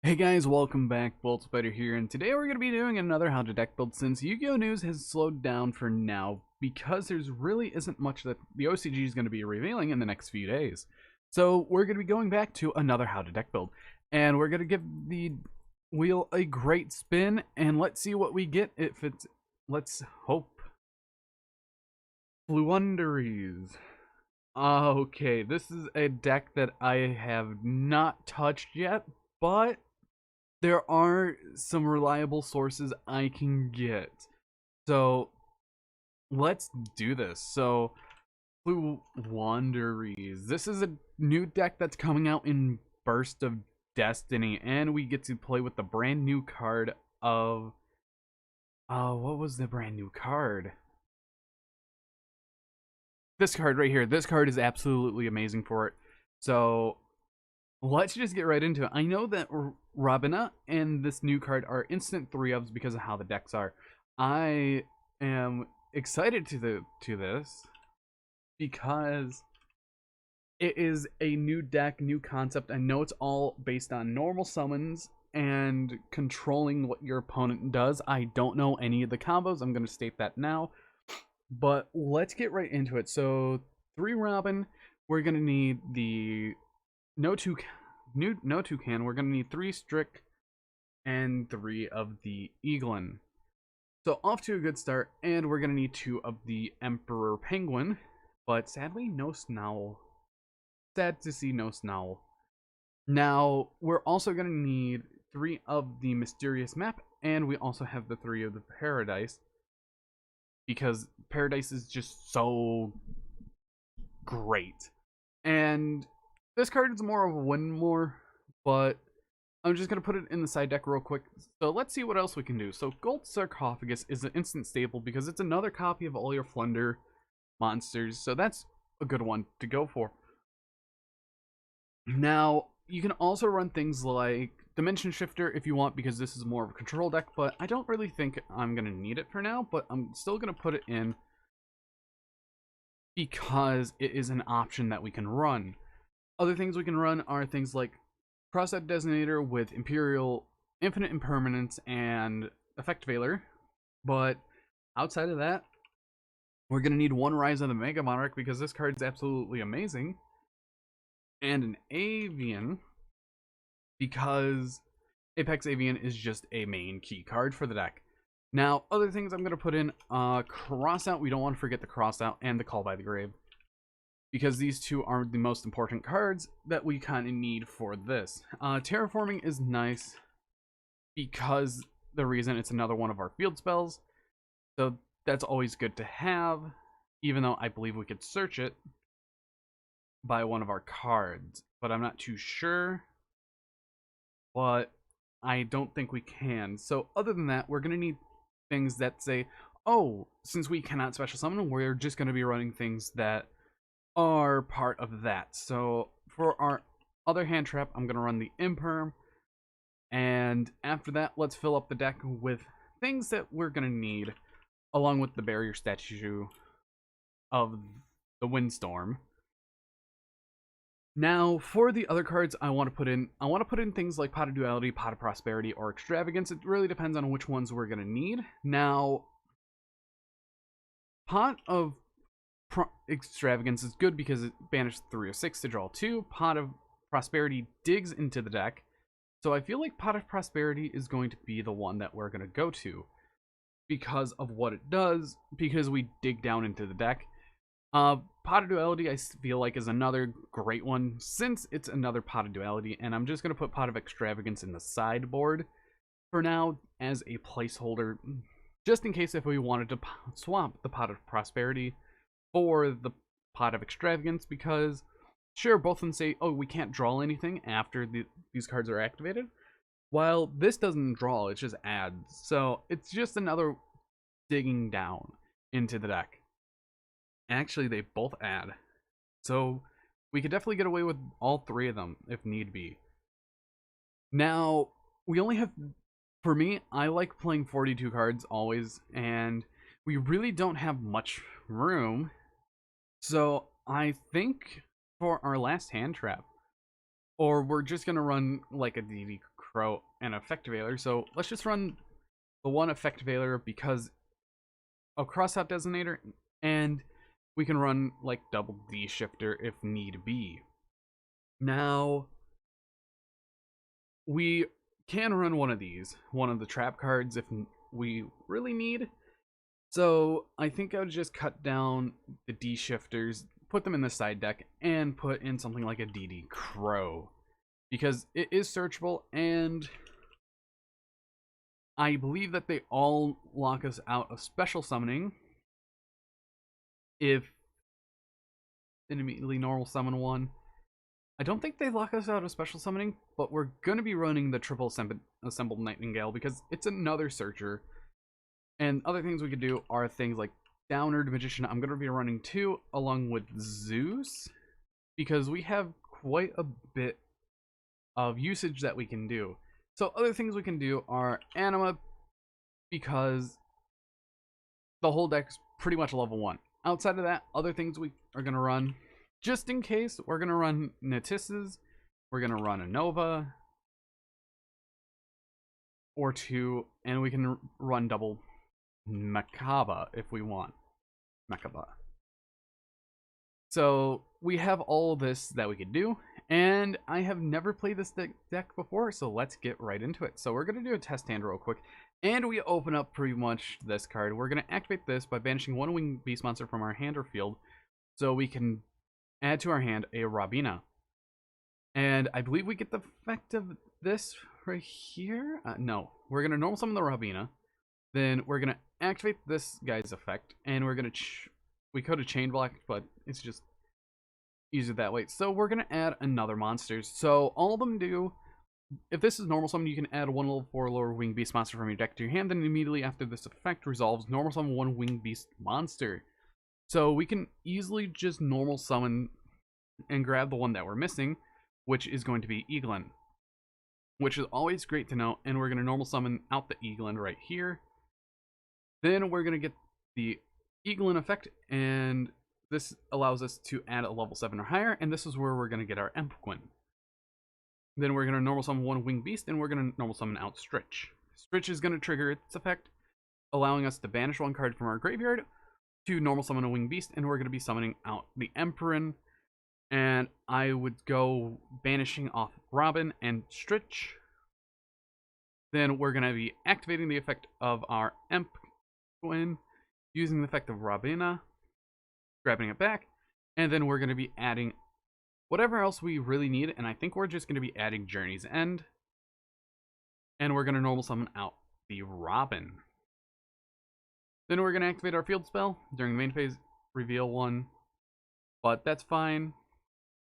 Hey guys, welcome back. Bolt Spider here, and today we're going to be doing another How to Deck build since Yu-Gi-Oh! News has slowed down for now because there's really isn't much that the OCG is going to be revealing in the next few days. So we're going to be going back to another How to Deck build, and we're going to give the wheel a great spin, and let's see what we get if it's, let's hope, Flundereeze. Okay, this is a deck that I have not touched yet, but there are some reliable sources I can get. So let's do this. So Floowandereeze. This is a new deck that's coming out in Burst of Destiny, and we get to play with the brand new card of what was the brand new card? This card right here. This card is absolutely amazing for it. So let's just get right into it. I know that Robina and this new card are instant 3-ofs because of how the decks are. I am excited to this because it is a new deck, new concept. I know it's all based on normal summons and controlling what your opponent does. I don't know any of the combos. I'm going to state that now. But let's get right into it. So 3 Robin, we're going to need the no toucan. We're gonna need 3 Strick and 3 of the Eaglin. So off to a good start, and we're gonna need 2 of the Emperor Penguin, but sadly no Snowl. Sad to see no Snowl. Now we're also gonna need 3 of the Mysterious Map, and we also have the 3 of the Paradise, because Paradise is just so great. And this card is more of a win more, but I'm just going to put it in the side deck real quick. So let's see what else we can do. So Gold Sarcophagus is an instant staple because it's another copy of all your Flunder monsters. So that's a good one to go for. Now, you can also run things like Dimension Shifter if you want, because this is more of a control deck, but I don't really think I'm going to need it for now, but I'm still going to put it in because it is an option that we can run. Other things we can run are things like Cross-Out Designator with Imperial, Infinite Impermanence, and Effect Veiler. But outside of that, we're going to need 1 Rise of the Mega Monarch because this card is absolutely amazing. And an Avian because Apex Avian is just a main key card for the deck. Now, other things I'm going to put in, Cross-Out, we don't want to forget the Cross-Out, and the Call by the Grave, because these 2 are the most important cards that we kind of need for this. Terraforming is nice because the reason it's another one of our field spells, so that's always good to have, even though I believe we could search it by one of our cards, but I'm not too sure, but I don't think we can. So other than that, we're going to need things that say, oh, since we cannot special summon, we're just going to be running things that are part of that. So for our other hand trap, I'm going to run the Imperm, and after that, let's fill up the deck with things that we're going to need, along with the barrier statue of the Windstorm. Now, for the other cards I want to put in things like Pot of Duality, Pot of Prosperity, or Extravagance. It really depends on which ones we're going to need. Now, Pot of Extravagance is good because it banishes 3 of 6 to draw 2. Pot of Prosperity digs into the deck, so I feel like Pot of Prosperity is going to be the one that we're going to go to because of what it does, because we dig down into the deck. Pot of Duality I feel like is another great one since it's another Pot of Duality, and I'm just going to put Pot of Extravagance in the sideboard for now as a placeholder, just in case if we wanted to swap the Pot of Prosperity for the Pot of Extravagance, because sure, both of them say, oh, we can't draw anything after these cards are activated, while this doesn't draw, it just adds. So it's just another digging down into the deck. Actually, they both add, so we could definitely get away with all 3 of them if need be. Now, we only have, for me, I like playing 42 cards always, and we really don't have much room. So I think for our last hand trap, or we're just gonna run like a DD Crow, and Effectivator. So let's just run the one Effectivator because of Crosshop Designator, and we can run like double D shifter if need be. Now, we can run one of these, one of the trap cards if we really need. So I think I would just cut down the D shifters, put them in the side deck, and put in something like a DD Crow. Because it is searchable, and I believe that they all lock us out of special summoning if an immediately normal summon one. I don't think they lock us out of special summoning, but we're going to be running the triple assembled Nightingale because it's another searcher. And other things we could do are things like Downward Magician. I'm going to be running 2 along with Zeus because we have quite a bit of usage that we can do. So other things we can do are Anima because the whole deck's pretty much level 1. Outside of that, other things we are going to run, just in case, we're going to run Natisses, we're going to run a Nova or 2, and we can run double Makaba if we want. Makaba. So we have all this that we could do, and I have never played this deck before, so let's get right into it. So we're going to do a test hand real quick, and we open up pretty much this card. We're going to activate this by banishing one winged beast monster from our hand or field, so we can add to our hand a Robina. And I believe we get the effect of this right here. No, we're going to normal summon the Robina, then we're going to activate this guy's effect, and we're going to we could have chain block, but it's just easier that way. So we're going to add another monster. So all of them do, if this is normal summon, you can add one level 4 lower winged beast monster from your deck to your hand, then immediately after this effect resolves, normal summon one winged beast monster. So we can easily just normal summon and grab the one that we're missing, which is going to be Eaglin, which is always great to know. And we're going to normal summon out the Eaglin right here. Then we're going to get the Eaglin effect, and this allows us to add a level 7 or higher, and this is where we're going to get our Empquin. Then we're going to normal summon one winged beast, and we're going to normal summon out Stritch. Stritch is going to trigger its effect, allowing us to banish one card from our graveyard to normal summon a winged beast, and we're going to be summoning out the Emperor. And I would go banishing off Robin and Stritch. Then we're going to be activating the effect of our Empquin, using the effect of Robina, grabbing it back, and then we're going to be adding whatever else we really need, and I think we're just going to be adding Journey's End, and we're going to normal summon out the Robin. Then we're going to activate our field spell during the main phase, reveal 1, but that's fine,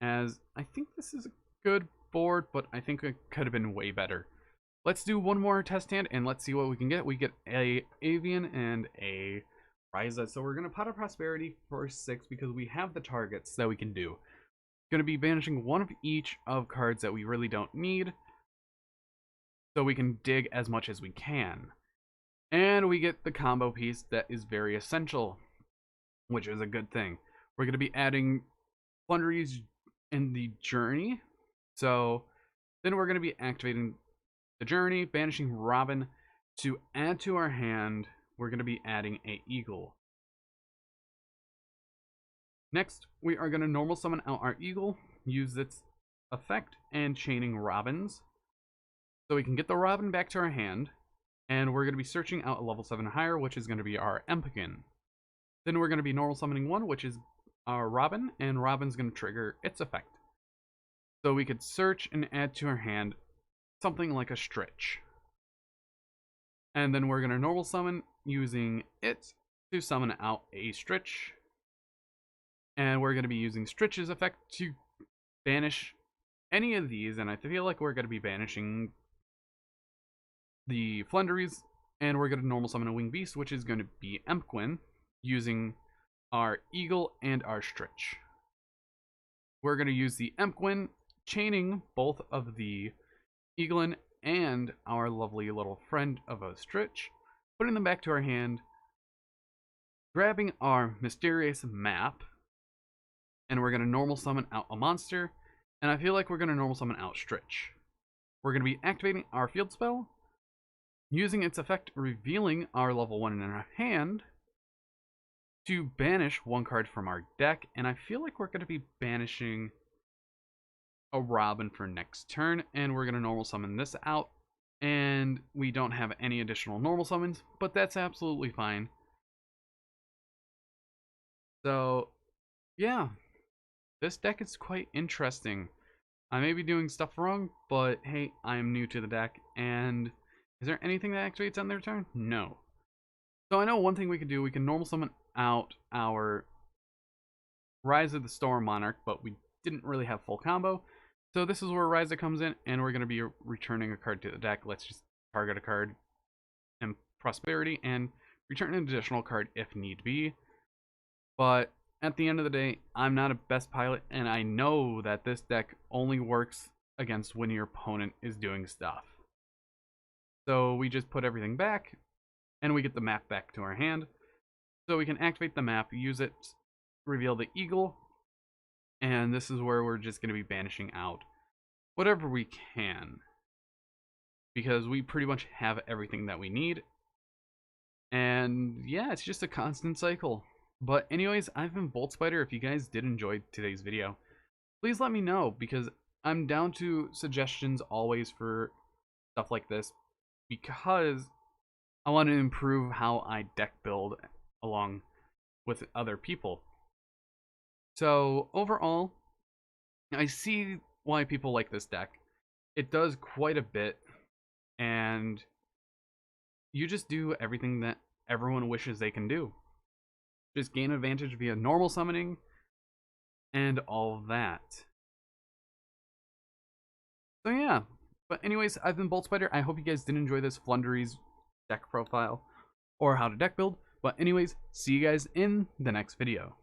as I think this is a good board, but I think it could have been way better. Let's do one more test hand, and let's see what we can get. We get a Avian and a Ryza. So we're going to Pot of Prosperity for 6 because we have the targets that we can do. Going to be banishing one of each of cards that we really don't need, so we can dig as much as we can. And we get the combo piece that is very essential, which is a good thing. We're going to be adding Flundereeze in the Journey. So then we're going to be activating the Journey, banishing Robin. To add to our hand, we're going to be adding a Eagle. Next, we are going to normal summon out our Eagle, use its effect, and chaining Robins. So we can get the Robin back to our hand, and we're going to be searching out a level 7 higher, which is going to be our Empkin. Then we're going to be normal summoning one, which is our Robin, and Robin's going to trigger its effect. So we could search and add to our hand something like a Stritch. And then we're going to normal summon using it to summon out a Stritch. And we're going to be using Stritch's effect to banish any of these. And I feel like we're going to be banishing the Flundereeze. And we're going to normal summon a Winged Beast, which is going to be Empquin, using our Eagle and our Stritch. We're going to use the Empquin, chaining both of the Eaglin and our lovely little friend of a Stritch, putting them back to our hand, grabbing our mysterious map, and we're going to normal summon out a monster, and I feel like we're going to normal summon out Stritch. we're going to be activating our field spell, using its effect revealing our level 1 in our hand to banish one card from our deck, and I feel like we're going to be banishing a Robin for next turn, and we're going to normal summon this out, and we don't have any additional normal summons, but that's absolutely fine. So, yeah, this deck is quite interesting. I may be doing stuff wrong, but hey, I am new to the deck, and is there anything that activates on their turn? No. So I know one thing we can do, we can normal summon out our Rise of the Storm Monarch, but we didn't really have full combo. So this is where Ryza comes in, and we're going to be returning a card to the deck. Let's just target a card in Prosperity and return an additional card if need be. But at the end of the day, I'm not a best pilot, and I know that this deck only works against when your opponent is doing stuff. So we just put everything back, and we get the map back to our hand. So we can activate the map, use it, reveal the eagle, and this is where we're just going to be banishing out whatever we can, because we pretty much have everything that we need. And yeah, it's just a constant cycle. But anyways, I've been Bolt Spider. If you guys did enjoy today's video, please let me know, because I'm down to suggestions always for stuff like this, because I want to improve how I deck build along with other people. So overall, I see why people like this deck. It does quite a bit, and you just do everything that everyone wishes they can do. Just gain advantage via normal summoning and all of that. So yeah, but anyways, I've been Bolt Spider. I hope you guys did enjoy this Flundereeze deck profile or how to deck build. But anyways, see you guys in the next video.